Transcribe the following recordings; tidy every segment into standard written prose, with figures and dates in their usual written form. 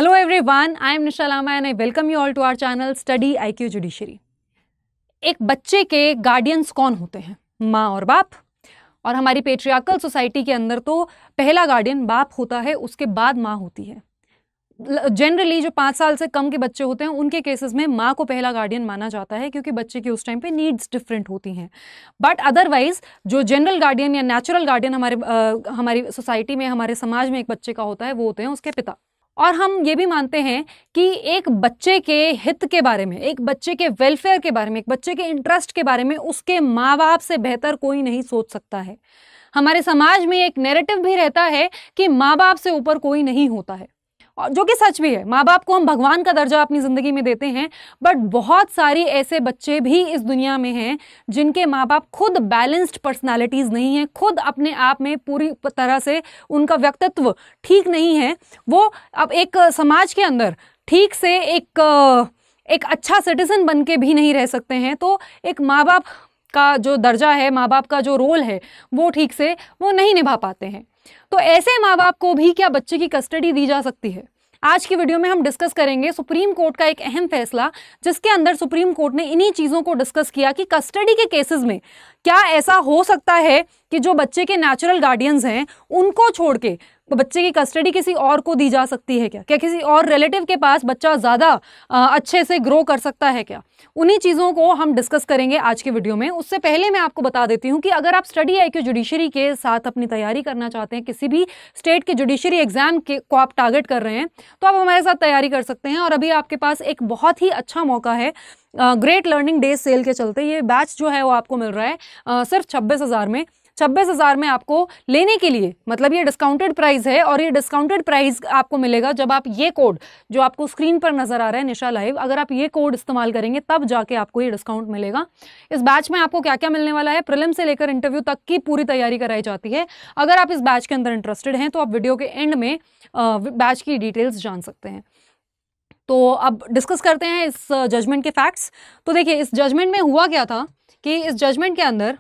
Hello everyone, I am Nisha Lama and I welcome you all to our channel Study IQ Judiciary. एक बच्चे के guardians कौन होते हैं? माँ और बाप। और हमारी पेट्रियार्कल सोसाइटी के अंदर तो पहला गार्डियन बाप होता है, उसके बाद माँ होती है। जनरली जो 5 साल से कम के बच्चे होते हैं उनके केसेस में माँ को पहला गार्डियन माना जाता है, क्योंकि बच्चे की उस टाइम पे नीड्स डिफरेंट होती हैं। बट अदरवाइज जो जनरल गार्डियन या नेचुरल गार्डियन हमारी सोसाइटी में, हमारे समाज में एक बच्चे का होता है, वो होते हैं उसके पिता। और हम ये भी मानते हैं कि एक बच्चे के हित के बारे में, एक बच्चे के वेलफेयर के बारे में, एक बच्चे के इंटरेस्ट के बारे में उसके माँ बाप से बेहतर कोई नहीं सोच सकता है। हमारे समाज में एक नैरेटिव भी रहता है कि माँ बाप से ऊपर कोई नहीं होता है, और जो कि सच भी है। माँ बाप को हम भगवान का दर्जा अपनी ज़िंदगी में देते हैं, बट बहुत सारी ऐसे बच्चे भी इस दुनिया में हैं जिनके माँ बाप खुद बैलेंस्ड पर्सनालिटीज़ नहीं हैं, खुद अपने आप में पूरी तरह से उनका व्यक्तित्व ठीक नहीं है। वो अब एक समाज के अंदर ठीक से एक अच्छा सिटीजन बन के भी नहीं रह सकते हैं। तो एक माँ बाप का जो दर्जा है, माँ बाप का जो रोल है, वो ठीक से वो नहीं निभा पाते हैं। तो ऐसे माँ बाप को भी क्या बच्चे की कस्टडी दी जा सकती है? आज की वीडियो में हम डिस्कस करेंगे सुप्रीम कोर्ट का एक अहम फैसला, जिसके अंदर सुप्रीम कोर्ट ने इन्हीं चीज़ों को डिस्कस किया कि कस्टडी के केसेस में क्या ऐसा हो सकता है कि जो बच्चे के नेचुरल गार्डियंस हैं उनको छोड़ के बच्चे की कस्टडी किसी और को दी जा सकती है क्या? क्या किसी और रिलेटिव के पास बच्चा ज़्यादा अच्छे से ग्रो कर सकता है क्या? उन्हीं चीज़ों को हम डिस्कस करेंगे आज के वीडियो में। उससे पहले मैं आपको बता देती हूँ कि अगर आप स्टडी IQ जुडिशरी के साथ अपनी तैयारी करना चाहते हैं, किसी भी स्टेट के जुडिशरी एग्जाम को आप टारगेट कर रहे हैं, तो आप हमारे साथ तैयारी कर सकते हैं। और अभी आपके पास एक बहुत ही अच्छा मौका है, ग्रेट लर्निंग डेज सेल के चलते ये बैच जो है वो आपको मिल रहा है सिर्फ 26,000 में। 26,000 में आपको लेने के लिए, मतलब ये डिस्काउंटेड प्राइस है, और ये डिस्काउंटेड प्राइस आपको मिलेगा जब आप ये कोड जो आपको स्क्रीन पर नजर आ रहा है निशा लाइव, अगर आप ये कोड इस्तेमाल करेंगे तब जाके आपको ये डिस्काउंट मिलेगा। इस बैच में आपको क्या क्या मिलने वाला है, प्रीलिम से लेकर इंटरव्यू तक की पूरी तैयारी कराई जाती है। अगर आप इस बैच के अंदर इंटरेस्टेड हैं तो आप वीडियो के एंड में बैच की डिटेल्स जान सकते हैं। तो अब डिस्कस करते हैं इस जजमेंट के फैक्ट्स। तो देखिए, इस जजमेंट में हुआ क्या था कि इस जजमेंट के अंदर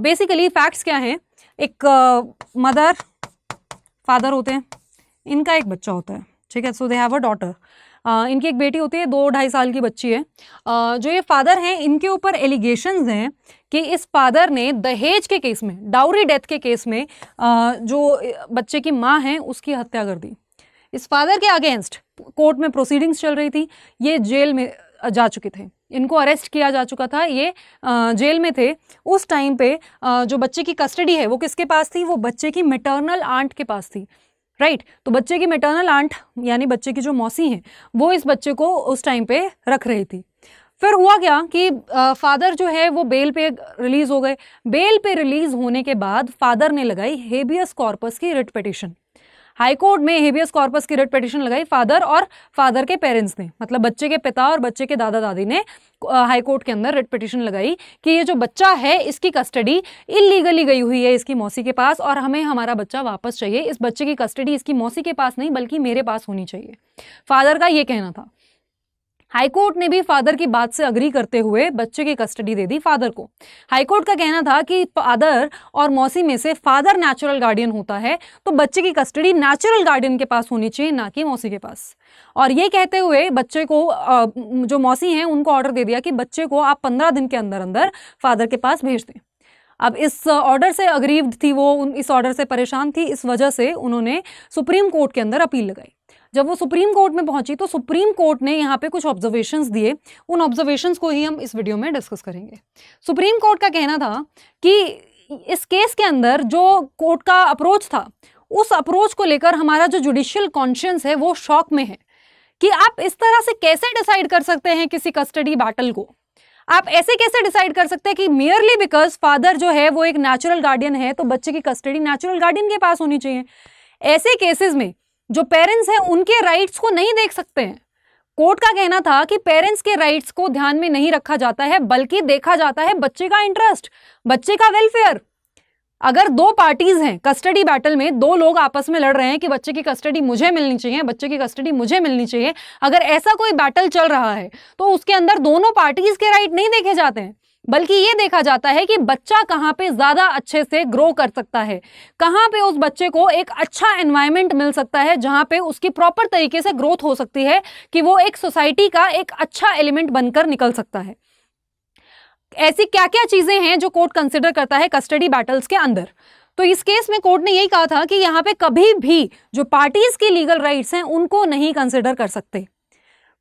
बेसिकली फैक्ट्स क्या हैं। एक मदर फादर होते हैं, इनका एक बच्चा होता है, ठीक है। सो दे हैव अ डॉटर, इनकी एक बेटी होती है, 2-2.5 साल की बच्ची है। जो ये फादर हैं, इनके ऊपर एलिगेशंस हैं कि इस फादर ने दहेज के केस में, डाउरी डेथ के केस में जो बच्चे की माँ है उसकी हत्या कर दी। इस फादर के अगेंस्ट कोर्ट में प्रोसीडिंग्स चल रही थी, ये जेल में जा चुके थे, इनको अरेस्ट किया जा चुका था, ये जेल में थे। उस टाइम पे जो बच्चे की कस्टडी है वो किसके पास थी? वो बच्चे की मैटरनल आंट के पास थी, राइट। तो बच्चे की मैटरनल आंट यानी बच्चे की जो मौसी हैं वो इस बच्चे को उस टाइम पे रख रही थी। फिर हुआ क्या कि फादर जो है वो बेल पे रिलीज हो गए। बेल पे रिलीज होने के बाद फादर ने लगाई हेबियस कॉर्पस की रिट पिटीशन। हाई कोर्ट में हेबियस कॉर्पस की रिट पिटीशन लगाई फादर और फादर के पेरेंट्स ने, मतलब बच्चे के पिता और बच्चे के दादा दादी ने हाई कोर्ट के अंदर रिट पिटीशन लगाई कि ये जो बच्चा है इसकी कस्टडी इलीगली गई हुई है इसकी मौसी के पास, और हमें हमारा बच्चा वापस चाहिए। इस बच्चे की कस्टडी इसकी मौसी के पास नहीं बल्कि मेरे पास होनी चाहिए, फादर का ये कहना था। हाई कोर्ट ने भी फादर की बात से अग्री करते हुए बच्चे की कस्टडी दे दी फादर को। हाई कोर्ट का कहना था कि फादर और मौसी में से फादर नेचुरल गार्डियन होता है, तो बच्चे की कस्टडी नेचुरल गार्डियन के पास होनी चाहिए, ना कि मौसी के पास। और ये कहते हुए बच्चे को जो मौसी हैं उनको ऑर्डर दे दिया कि बच्चे को आप 15 दिन के अंदर अंदर फादर के पास भेज दें। अब इस ऑर्डर से अग्रीव्ड थी वो, इस ऑर्डर से परेशान थी, इस वजह से उन्होंने सुप्रीम कोर्ट के अंदर अपील लगाई। जब वो सुप्रीम कोर्ट में पहुंची तो सुप्रीम कोर्ट ने यहाँ पे कुछ ऑब्जर्वेशंस दिए, उन ऑब्जर्वेशंस को ही हम इस वीडियो में डिस्कस करेंगे। सुप्रीम कोर्ट का कहना था कि इस केस के अंदर जो कोर्ट का अप्रोच था, उस अप्रोच को लेकर हमारा जो जुडिशियल कॉन्शियंस है वो शॉक में है कि आप इस तरह से कैसे डिसाइड कर सकते हैं किसी कस्टडी बैटल को। आप ऐसे कैसे डिसाइड कर सकते हैं कि मियरली बिकॉज फादर जो है वो एक नेचुरल गार्डियन है तो बच्चे की कस्टडी नेचुरल गार्डियन के पास होनी चाहिए। ऐसे केसेस में जो पेरेंट्स हैं उनके राइट्स को नहीं देख सकते हैं। कोर्ट का कहना था कि पेरेंट्स के राइट्स को ध्यान में नहीं रखा जाता है, बल्कि देखा जाता है बच्चे का इंटरेस्ट, बच्चे का वेलफेयर। अगर 2 पार्टीज हैं कस्टडी बैटल में, 2 लोग आपस में लड़ रहे हैं कि बच्चे की कस्टडी मुझे मिलनी चाहिए, बच्चे की कस्टडी मुझे मिलनी चाहिए, अगर ऐसा कोई बैटल चल रहा है तो उसके अंदर दोनों पार्टीज के राइट नहीं देखे जाते हैं। बल्कि ये देखा जाता है कि बच्चा कहाँ पे ज्यादा अच्छे से ग्रो कर सकता है, कहाँ पे उस बच्चे को एक अच्छा एनवायरनमेंट मिल सकता है जहाँ पे उसकी प्रॉपर तरीके से ग्रोथ हो सकती है कि वो एक सोसाइटी का एक अच्छा एलिमेंट बनकर निकल सकता है। ऐसी क्या क्या चीजें हैं जो कोर्ट कंसिडर करता है कस्टडी बैटल्स के अंदर? तो इस केस में कोर्ट ने यही कहा था कि यहाँ पे कभी भी जो पार्टीज की लीगल राइट्स हैं उनको नहीं कंसिडर कर सकते।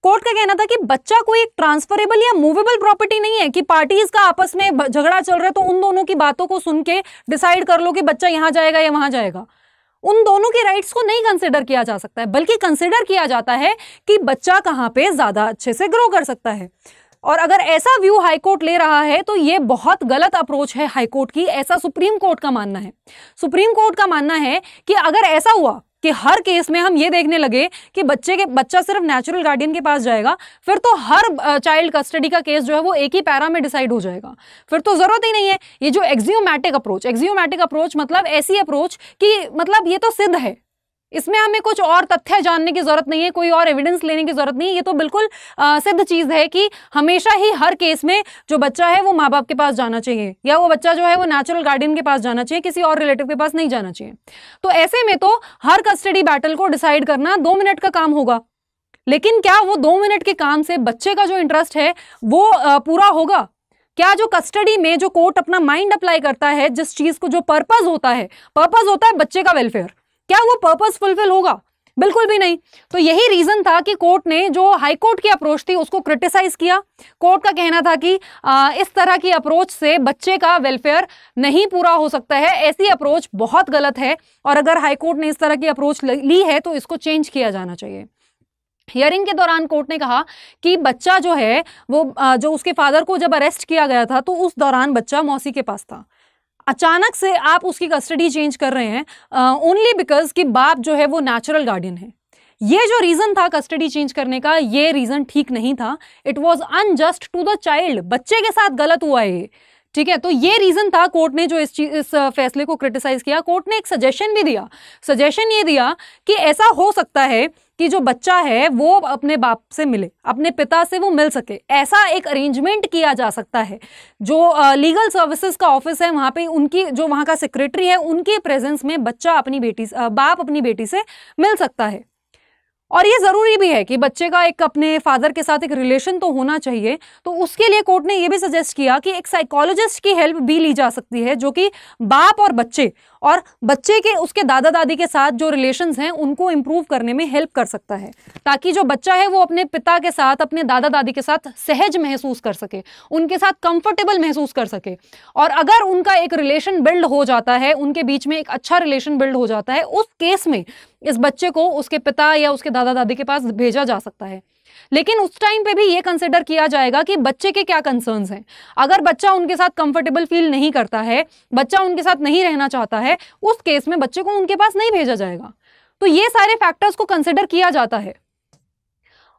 कोर्ट का कहना था कि बच्चा कोई एक ट्रांसफरेबल या मूवेबल प्रॉपर्टी नहीं है कि पार्टीज का आपस में झगड़ा चल रहा है तो उन दोनों की बातों को सुन के डिसाइड कर लो कि बच्चा यहां जाएगा या वहां जाएगा। उन दोनों के राइट्स को नहीं कंसिडर किया जा सकता है, बल्कि कंसिडर किया जाता है कि बच्चा कहां पे ज्यादा अच्छे से ग्रो कर सकता है। और अगर ऐसा व्यू हाईकोर्ट ले रहा है तो ये बहुत गलत अप्रोच है हाईकोर्ट की, ऐसा सुप्रीम कोर्ट का मानना है। सुप्रीम कोर्ट का मानना है कि अगर ऐसा हुआ कि हर केस में हम ये देखने लगे कि बच्चा सिर्फ नेचुरल गार्डियन के पास जाएगा, फिर तो हर चाइल्ड कस्टडी का केस जो है वो एक ही पैरा में डिसाइड हो जाएगा, फिर तो जरूरत ही नहीं है। ये जो एक्सियोमैटिक अप्रोच मतलब ऐसी अप्रोच कि मतलब ये तो सिद्ध है, इसमें हमें कुछ और तथ्य जानने की जरूरत नहीं है, कोई और एविडेंस लेने की जरूरत नहीं है, ये तो बिल्कुल सिद्ध चीज है कि हमेशा ही हर केस में जो बच्चा है वो माँ बाप के पास जाना चाहिए, या वो बच्चा जो है वो नेचुरल गार्डियन के पास जाना चाहिए, किसी और रिलेटिव के पास नहीं जाना चाहिए। तो ऐसे में तो हर कस्टडी बैटल को डिसाइड करना 2 मिनट का काम होगा, लेकिन क्या वो 2 मिनट के काम से बच्चे का जो इंटरेस्ट है वो पूरा होगा? क्या जो कस्टडी में जो कोर्ट अपना माइंड अप्लाई करता है, जिस चीज को जो पर्पस होता है बच्चे का वेलफेयर, क्या वो पर्पस फुलफिल होगा? बिल्कुल भी नहीं। तो यही रीजन था कि कोर्ट ने जो हाई कोर्ट की अप्रोच थी उसको क्रिटिसाइज किया। कोर्ट का कहना था कि इस तरह की अप्रोच से बच्चे का वेलफेयर नहीं पूरा हो सकता है, ऐसी अप्रोच बहुत गलत है, और अगर हाई कोर्ट ने इस तरह की अप्रोच ली है तो इसको चेंज किया जाना चाहिए। हियरिंग के दौरान कोर्ट ने कहा कि बच्चा जो है वो जो उसके फादर को जब अरेस्ट किया गया था तो उस दौरान बच्चा मौसी के पास था। अचानक से आप उसकी कस्टडी चेंज कर रहे हैं ओनली बिकॉज कि बाप जो है वो नेचुरल गार्डियन है। ये जो रीजन था कस्टडी चेंज करने का, ये रीजन ठीक नहीं था। It was unjust to the child, बच्चे के साथ गलत हुआ है, ठीक है। तो ये रीजन था, कोर्ट ने जो इस फैसले को क्रिटिसाइज किया। कोर्ट ने एक सजेशन भी दिया, सजेशन ये दिया कि ऐसा हो सकता है कि जो बच्चा है वो अपने बाप से मिले, अपने पिता से वो मिल सके, ऐसा एक अरेंजमेंट किया जा सकता है। जो लीगल सर्विसेज का ऑफिस है वहां पे उनकी जो वहां का सेक्रेटरी है उनके प्रेजेंस में बाप अपनी बेटी से मिल सकता है। और ये जरूरी भी है कि बच्चे का एक अपने फादर के साथ एक रिलेशन तो होना चाहिए। तो उसके लिए कोर्ट ने ये भी सजेस्ट किया कि एक साइकोलॉजिस्ट की हेल्प भी ली जा सकती है, जो कि बाप और बच्चे के उसके दादा दादी के साथ जो रिलेशंस हैं उनको इंप्रूव करने में हेल्प कर सकता है, ताकि जो बच्चा है वो अपने पिता के साथ, अपने दादा दादी के साथ सहज महसूस कर सके, उनके साथ कंफर्टेबल महसूस कर सके। और अगर उनका एक रिलेशन बिल्ड हो जाता है, उनके बीच में एक अच्छा रिलेशन बिल्ड हो जाता है, उस केस में इस बच्चे को उसके पिता या उसके दादा दादी के पास भेजा जा सकता है। लेकिन उस टाइम पे भी ये कंसिडर किया जाएगा कि बच्चे के क्या कंसर्न्स हैं। अगर बच्चा उनके साथ कंफर्टेबल फील नहीं करता है, बच्चा उनके साथ नहीं रहना चाहता है, उस केस में बच्चे को उनके पास नहीं भेजा जाएगा। तो ये सारे फैक्टर्स को कंसिडर किया जाता है।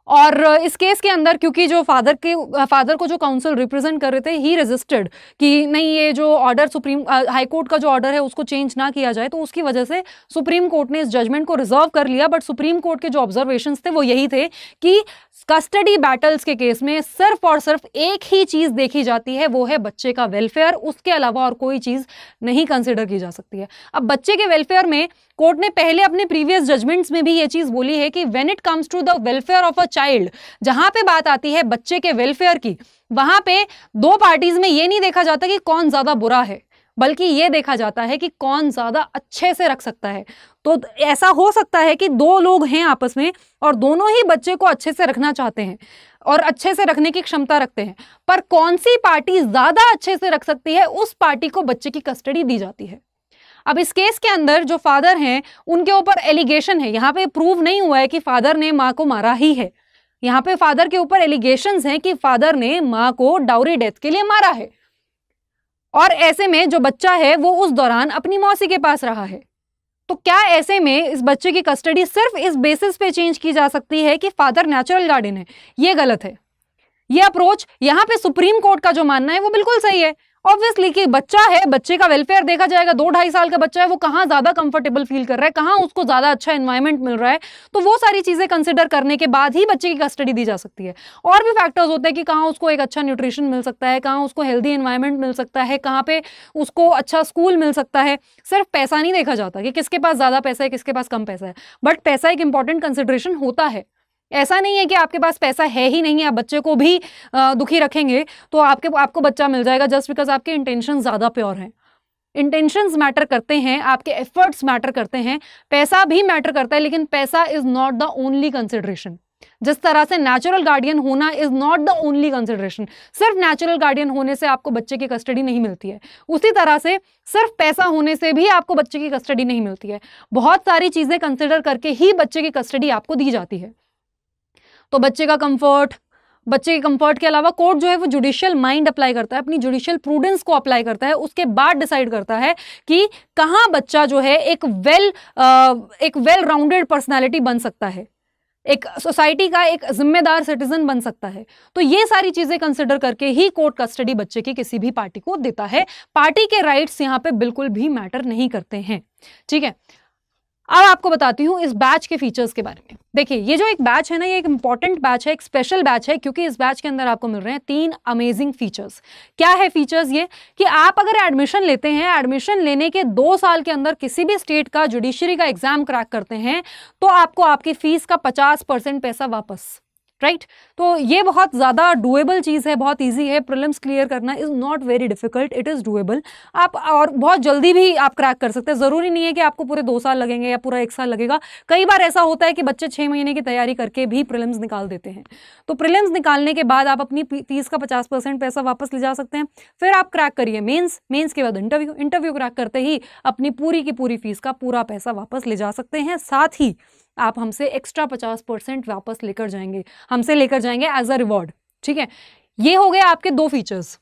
और इस केस के अंदर क्योंकि जो फादर को जो काउंसिल रिप्रेजेंट कर रहे थे, ही रेजिस्टेड कि नहीं, ये जो ऑर्डर सुप्रीम हाई कोर्ट का जो ऑर्डर है उसको चेंज ना किया जाए, तो उसकी वजह से सुप्रीम कोर्ट ने इस जजमेंट को रिजर्व कर लिया। बट सुप्रीम कोर्ट के जो ऑब्जर्वेशंस थे वो यही थे कि कस्टडी बैटल्स के केस में सिर्फ और सिर्फ एक ही चीज देखी जाती है, वो है बच्चे का वेलफेयर। उसके अलावा और कोई चीज नहीं कंसिडर की जा सकती है। अब बच्चे के वेलफेयर में कोर्ट ने पहले अपने प्रीवियस जजमेंट्स में भी ये चीज बोली है कि when it comes to the welfare of a child, जहां पे बात आती है बच्चे के वेलफेयर की, वहां पे दो पार्टीज में ये नहीं देखा जाता कि कौन ज्यादा बुरा है, बल्कि ये देखा जाता है कि कौन ज्यादा अच्छे से रख सकता है। तो ऐसा हो सकता है कि दो लोग हैं आपस में और दोनों ही बच्चे को अच्छे से रखना चाहते हैं और अच्छे से रखने की क्षमता रखते हैं, पर कौन सी पार्टी ज्यादा अच्छे से रख सकती है, उस पार्टी को बच्चे की कस्टडी दी जाती है। अब इस केस के अंदर जो फादर हैं उनके ऊपर एलिगेशन है, यहाँ पे प्रूव नहीं हुआ है कि फादर ने माँ को मारा ही है। यहाँ पे फादर के ऊपर एलिगेशंस हैं कि फादर ने माँ को डाउरी डेथ के लिए मारा है, और ऐसे में जो बच्चा है वो उस दौरान अपनी मौसी के पास रहा है। तो क्या ऐसे में इस बच्चे की कस्टडी सिर्फ इस बेसिस पे चेंज की जा सकती है कि फादर नेचुरल गार्डियन है? ये गलत है। ये अप्रोच यहाँ पे सुप्रीम कोर्ट का जो मानना है वो बिल्कुल सही है, ऑब्वियसली कि बच्चा है, बच्चे का वेलफेयर देखा जाएगा। 2-2.5 साल का बच्चा है, वो कहाँ ज्यादा कंफर्टेबल फील कर रहा है, कहाँ उसको ज्यादा अच्छा एनवायरनमेंट मिल रहा है, तो वो सारी चीजें कंसिडर करने के बाद ही बच्चे की कस्टडी दी जा सकती है। और भी फैक्टर्स होते हैं कि कहाँ उसको एक अच्छा न्यूट्रिशन मिल सकता है, कहाँ उसको हेल्दी एनवायरनमेंट मिल सकता है, कहाँ पे उसको अच्छा स्कूल मिल सकता है। सिर्फ पैसा नहीं देखा जाता कि किसके पास ज्यादा पैसा है, किसके पास कम पैसा है, बट पैसा एक इंपॉर्टेंट कंसिडरेशन होता है। ऐसा नहीं है कि आपके पास पैसा है ही नहीं है, आप बच्चे को भी दुखी रखेंगे तो आपको बच्चा मिल जाएगा जस्ट बिकॉज आपके इंटेंशन ज्यादा प्योर हैं। इंटेंशंस मैटर करते हैं, आपके एफर्ट्स मैटर करते हैं, पैसा भी मैटर करता है, लेकिन पैसा is not the only consideration. जिस तरह से नेचुरल गार्डियन होना is not the only consideration, सिर्फ नेचुरल गार्डियन होने से आपको बच्चे की कस्टडी नहीं मिलती है, उसी तरह से सिर्फ पैसा होने से भी आपको बच्चे की कस्टडी नहीं मिलती है। बहुत सारी चीजें कंसिडर करके ही बच्चे की कस्टडी आपको दी जाती है। तो बच्चे के कंफर्ट के अलावा कोर्ट जो है वो जुडिशियल माइंड अप्लाई करता है, अपनी जुडिशियल प्रूडेंस को अप्लाई करता है, उसके बाद डिसाइड करता है कि कहाँ बच्चा जो है एक वेल राउंडेड पर्सनैलिटी बन सकता है, एक सोसाइटी का एक जिम्मेदार सिटीजन बन सकता है। तो ये सारी चीजें कंसिडर करके ही कोर्ट कस्टडी बच्चे की किसी भी पार्टी को देता है। पार्टी के राइट्स यहाँ पे बिल्कुल भी मैटर नहीं करते हैं। ठीक है, अब आपको बताती हूँ इस बैच के फीचर्स के बारे में। देखिए, ये जो एक बैच है ना, ये एक इंपॉर्टेंट बैच है, एक स्पेशल बैच है, क्योंकि इस बैच के अंदर आपको मिल रहे हैं 3 अमेजिंग फीचर्स। क्या है फीचर्स? ये कि आप अगर एडमिशन लेते हैं, एडमिशन लेने के 2 साल के अंदर किसी भी स्टेट का जुडिशरी का एग्जाम क्रैक करते हैं, तो आपको आपकी फीस का 50% पैसा वापस। राइट तो ये बहुत ज़्यादा डुएबल चीज़ है, बहुत इजी है। प्रीलिम्स क्लियर करना is not very difficult, it is doable. आप और बहुत जल्दी भी आप क्रैक कर सकते हैं। ज़रूरी नहीं है कि आपको पूरे 2 साल लगेंगे या पूरा 1 साल लगेगा। कई बार ऐसा होता है कि बच्चे 6 महीने की तैयारी करके भी प्रीलिम्स निकाल देते हैं। तो प्रीलिम्स निकालने के बाद आप अपनी फीस का 50% पैसा वापस ले जा सकते हैं। फिर आप क्रैक करिए मेंस के बाद इंटरव्यू क्रैक करते ही अपनी पूरी की पूरी फीस का पूरा पैसा वापस ले जा सकते हैं। साथ ही आप हमसे एक्स्ट्रा 50% वापस लेकर जाएंगे, हमसे लेकर जाएंगे एज अ रिवॉर्ड। ठीक है, ये हो गए आपके 2 फीचर्स,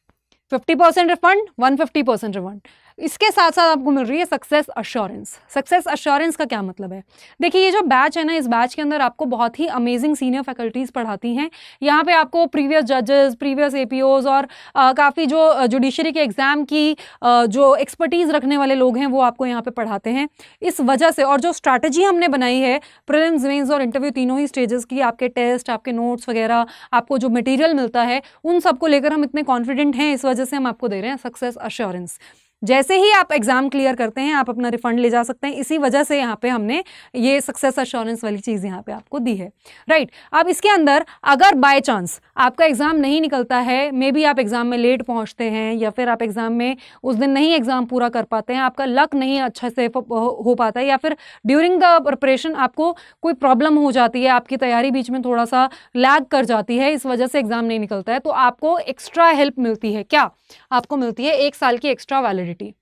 50% रिफंड, 150% रिफंड। इसके साथ साथ आपको मिल रही है सक्सेस अश्योरेंस। सक्सेस अश्योरेंस का क्या मतलब है? देखिए, ये जो बैच है ना, इस बैच के अंदर आपको बहुत ही अमेजिंग सीनियर फैकल्टीज पढ़ाती हैं। यहाँ पे आपको प्रीवियस जजेस, प्रीवियस एपीओज और काफ़ी जो जुडिशरी के एग्जाम की जो एक्सपर्टीज रखने वाले लोग हैं वो आपको यहाँ पे पढ़ाते हैं। इस वजह से, और जो स्ट्रैटेजी हमने बनाई है प्रीलिम्स, मेंस और इंटरव्यू तीनों ही स्टेजेस की, आपके टेस्ट, आपके नोट्स वगैरह, आपको जो मटेरियल मिलता है, उन सबको लेकर हम इतने कॉन्फिडेंट हैं। इस वजह से हम आपको दे रहे हैं सक्सेस अश्योरेंस। जैसे ही आप एग्जाम क्लियर करते हैं, आप अपना रिफंड ले जा सकते हैं। इसी वजह से यहाँ पे हमने ये सक्सेस अश्योरेंस वाली चीज़ यहाँ पे आपको दी है। राइट, अब इसके अंदर अगर बाय चांस आपका एग्जाम नहीं निकलता है, मे बी आप एग्जाम में लेट पहुँचते हैं, या फिर आप एग्जाम में उस दिन नहीं एग्जाम पूरा कर पाते हैं, आपका लक नहीं अच्छा से हो पाता है, या फिर ड्यूरिंग द प्रिपरेशन आपको कोई प्रॉब्लम हो जाती है, आपकी तैयारी बीच में थोड़ा सा लैग कर जाती है, इस वजह से एग्जाम नहीं निकलता है, तो आपको एक्स्ट्रा हेल्प मिलती है। क्या आपको मिलती है? 1 साल की एक्स्ट्रा वैलिडिटी।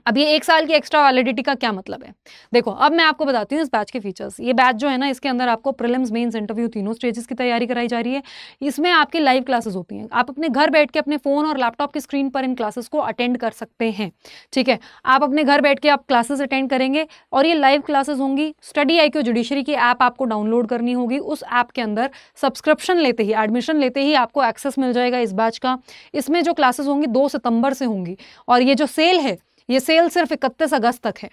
अब ये 1 साल की एक्स्ट्रा वैलिडिटी का क्या मतलब है? देखो, अब मैं आपको बताती हूँ इस बैच के फीचर्स। ये बैच जो है ना, इसके अंदर आपको प्रीलिम्स, मेंस, इंटरव्यू तीनों स्टेजेस की तैयारी कराई जा रही है। इसमें आपकी लाइव क्लासेस होती हैं। आप अपने घर बैठ के अपने फ़ोन और लैपटॉप की स्क्रीन पर इन क्लासेस को अटेंड कर सकते हैं। ठीक है, आप अपने घर बैठ के आप क्लासेस अटेंड करेंगे और ये लाइव क्लासेस होंगी। स्टडी IQ जुडिशरी की ऐप आपको डाउनलोड करनी होगी। उस ऐप के अंदर सब्सक्रिप्शन लेते ही, एडमिशन लेते ही आपको एक्सेस मिल जाएगा इस बैच का। इसमें जो क्लासेस होंगी 2 सितंबर से होंगी, और ये जो सेल है, ये सेल सिर्फ 31 अगस्त तक है।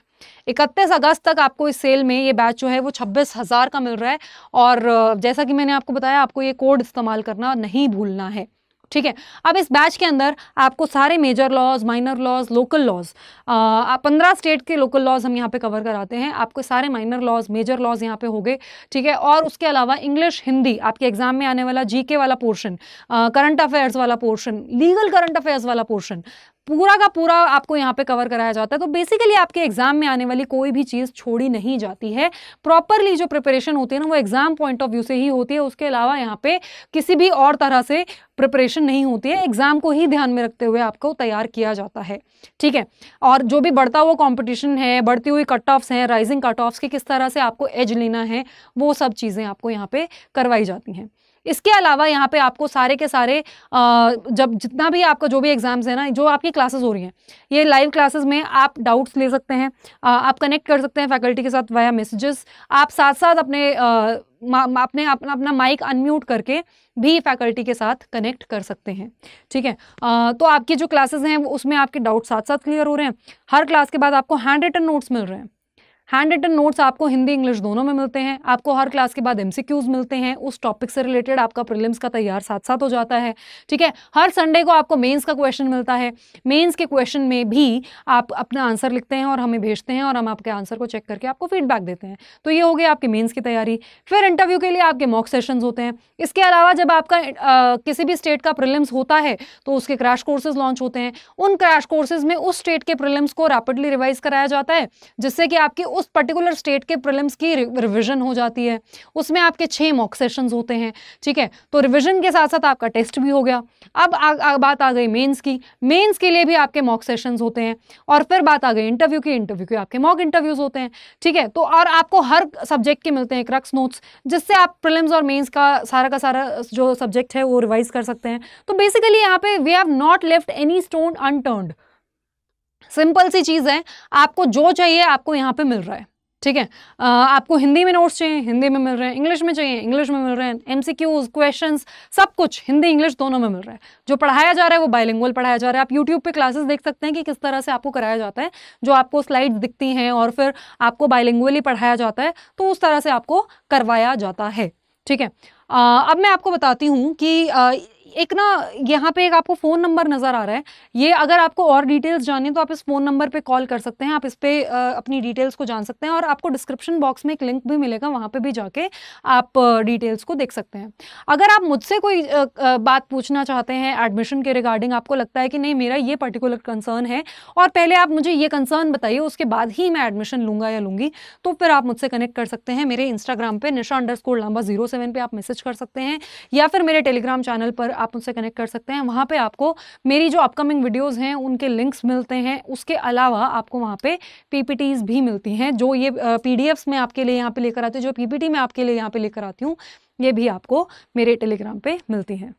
31 अगस्त तक आपको इस सेल में ये बैच जो है वो 26,000 का मिल रहा है। और जैसा कि मैंने आपको बताया, आपको ये कोड इस्तेमाल करना नहीं भूलना है। ठीक है, अब इस बैच के अंदर आपको सारे major laws, minor laws, local laws, 15 state के लोकल लॉज हम यहाँ पे कवर कराते हैं। आपको सारे माइनर लॉज, मेजर लॉज यहाँ पे हो गए। ठीक है, और उसके अलावा इंग्लिश, हिंदी, आपके एग्जाम में आने वाला GK वाला पोर्शन, करंट अफेयर्स वाला पोर्शन, लीगल करंट अफेयर्स वाला पोर्शन, पूरा का पूरा आपको यहाँ पे कवर कराया जाता है। तो बेसिकली आपके एग्जाम में आने वाली कोई भी चीज़ छोड़ी नहीं जाती है। प्रॉपरली जो प्रिपरेशन होती है ना, वो एग्जाम पॉइंट ऑफ व्यू से ही होती है। उसके अलावा यहाँ पे किसी भी और तरह से प्रिपरेशन नहीं होती है। एग्जाम को ही ध्यान में रखते हुए आपको तैयार किया जाता है। ठीक है, और जो भी बढ़ता हुआ कॉम्पिटिशन है, बढ़ती हुई कट ऑफ्स हैं, राइजिंग कट ऑफ्स की किस तरह से आपको एज लेना है, वो सब चीज़ें आपको यहाँ पे करवाई जाती हैं। इसके अलावा यहाँ पे आपको सारे के सारे जब जितना भी आपका जो भी एग्जाम्स है ना, जो आपकी क्लासेस हो रही हैं, ये लाइव क्लासेस में आप डाउट्स ले सकते हैं, आप कनेक्ट कर सकते हैं फैकल्टी के साथ वाया मैसेजेस, आप साथ साथ अपना माइक अनम्यूट करके भी फैकल्टी के साथ कनेक्ट कर सकते हैं। ठीक है, तो आपकी जो क्लासेस हैं उसमें आपके डाउट साथ साथ क्लियर हो रहे हैं। हर क्लास के बाद आपको हैंड रिटन नोट्स मिल रहे हैं। हैंड रिटन नोट्स आपको हिंदी इंग्लिश दोनों में मिलते हैं। आपको हर क्लास के बाद एमसीक्यूज मिलते हैं, उस टॉपिक से रिलेटेड आपका प्रीलिम्स का तैयार साथ साथ हो जाता है। ठीक है, हर संडे को आपको मेंस का क्वेश्चन मिलता है। मेंस के क्वेश्चन में भी आप अपना आंसर लिखते हैं और हमें भेजते हैं और हम आपके आंसर को चेक करके आपको फीडबैक देते हैं। तो ये हो गई आपकी मेंस की तैयारी। फिर इंटरव्यू के लिए आपके मॉक सेशंस होते हैं। इसके अलावा जब आपका किसी भी स्टेट का प्रीलिम्स होता है तो उसके क्रैश कोर्सेज लॉन्च होते हैं। उन क्रैश कोर्सेज में उस स्टेट के प्रीलिम्स को रैपिडली रिवाइज कराया जाता है, जिससे कि आपकी उस पर्टिकुलर स्टेट के प्रीलिम्स की रिवीजन हो जाती है। उसमें आपके 6 मॉक सेशंस होते हैं। ठीक है, तो रिवीजन के साथ साथ आपका टेस्ट भी हो गया। अब बात आ गई मेंस की। मेंस के लिए भी आपके मॉक सेशंस होते हैं। और फिर बात आ गई इंटरव्यू की। इंटरव्यू के आपके मॉक इंटरव्यूज होते हैं। ठीक है, तो और आपको हर सब्जेक्ट के मिलते हैं क्रक्स नोट्स, जिससे आप प्रीलिम्स और मेंस का सारा जो सब्जेक्ट है वो रिवाइज कर सकते हैं। तो बेसिकली यहाँ पे we have not left any stone unturned. Simple सी चीज है, आपको जो चाहिए आपको यहाँ पे मिल रहा है। ठीक है, आपको हिंदी में नोट्स चाहिए, हिंदी में मिल रहे हैं, इंग्लिश में चाहिए, इंग्लिश में मिल रहे हैं, एमसीक्यूज, क्वेश्चंस, सब कुछ हिंदी इंग्लिश दोनों में मिल रहा है। जो पढ़ाया जा रहा है वो बाइलिंगुअल पढ़ाया जा रहा है। आप यूट्यूब पे क्लासेस देख सकते हैं कि किस तरह से आपको कराया जाता है, जो आपको स्लाइड्स दिखती हैं और फिर आपको बाइलिंगुअली पढ़ाया जाता है, तो उस तरह से आपको करवाया जाता है। ठीक है, अब मैं आपको बताती हूँ कि एक ना यहाँ पे एक आपको फ़ोन नंबर नज़र आ रहा है। ये अगर आपको और डिटेल्स जाननी तो आप इस फ़ोन नंबर पे कॉल कर सकते हैं। आप इस पे अपनी डिटेल्स को जान सकते हैं और आपको डिस्क्रिप्शन बॉक्स में एक लिंक भी मिलेगा, वहाँ पे भी जाके आप डिटेल्स को देख सकते हैं। अगर आप मुझसे कोई बात पूछना चाहते हैं एडमिशन के रिगार्डिंग, आपको लगता है कि नहीं मेरा ये पर्टिकुलर कंसर्न है और पहले आप मुझे ये कंसर्न बताइए, उसके बाद ही मैं एडमिशन लूँगा या लूँगी, तो फिर आप मुझसे कनेक्ट कर सकते हैं। मेरे इंस्टाग्राम पे nisha_lamba07 पे आप मैसेज कर सकते हैं, या फिर मेरे टेलीग्राम चैनल पर आप मुझसे कनेक्ट कर सकते हैं। वहाँ पे आपको मेरी जो अपकमिंग वीडियोस हैं उनके लिंक्स मिलते हैं। उसके अलावा आपको वहाँ पे पीपीटीज भी मिलती हैं, जो ये पीडीएफ्स में आपके लिए यहाँ पे लेकर आती हूँ, जो पीपीटी में आपके लिए यहाँ पे लेकर आती हूँ, ये भी आपको मेरे टेलीग्राम पे मिलती हैं।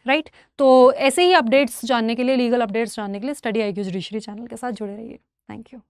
राइट, तो ऐसे ही अपडेट्स जानने के लिए, लीगल अपडेट्स जानने के लिए स्टडी IQ जुडिशरी चैनल के साथ जुड़े रहिए। Thank you.